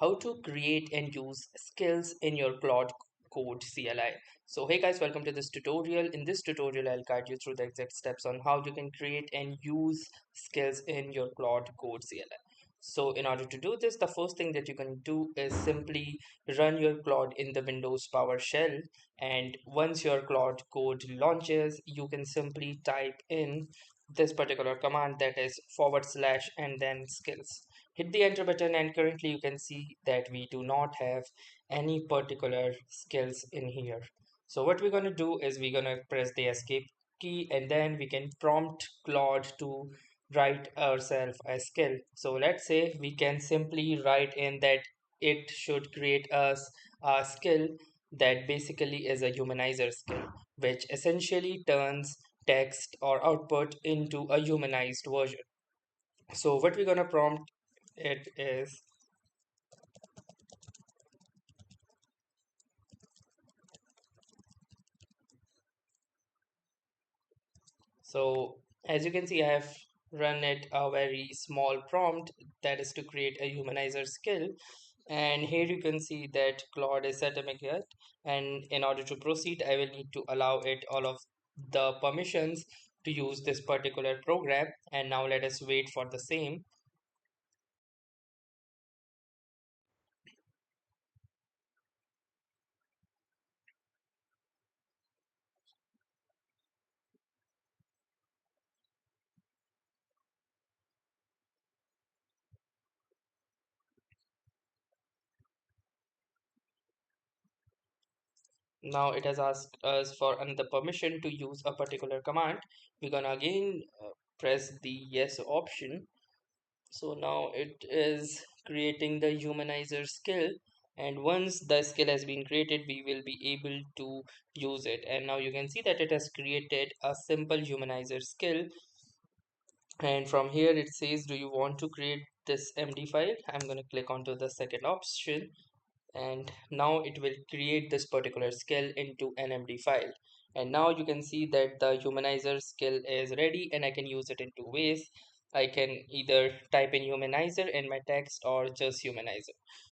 how to create and use skills in your Claude Code CLI. So hey guys, welcome to this tutorial. In this tutorial, I'll guide you through the exact steps on how you can create and use skills in your Claude Code CLI. So in order to do this, the first thing that you can do is simply run your Claude in the Windows PowerShell. And once your Claude Code launches, you can simply type in this particular command, that is / and then skills. Hit the enter button, and currently you can see that we do not have any particular skills in here. So what we're going to do is we're going to press the escape key, and then we can prompt Claude to write ourselves a skill. So let's say we can simply write in that it should create us a skill that basically is a humanizer skill, which essentially turns text or output into a humanized version. So what we're gonna prompt it is, so as you can see, I have run it a very small prompt that is to create a humanizer skill. And here you can see that Claude is setting it, and in order to proceed, I will need to allow it all of the permissions to use this particular program. And now let us wait for the same. Now it has asked us for another permission to use a particular command. We're gonna again press the yes option. So now it is creating the humanizer skill, and once the skill has been created, we will be able to use it. And now you can see that it has created a simple humanizer skill. And from here it says, do you want to create this MD file? I'm going to click onto the second option, and now it will create this particular skill into an MD file. And now you can see that the humanizer skill is ready, and I can use it in two ways. I can either type in humanizer in my text or just humanizer.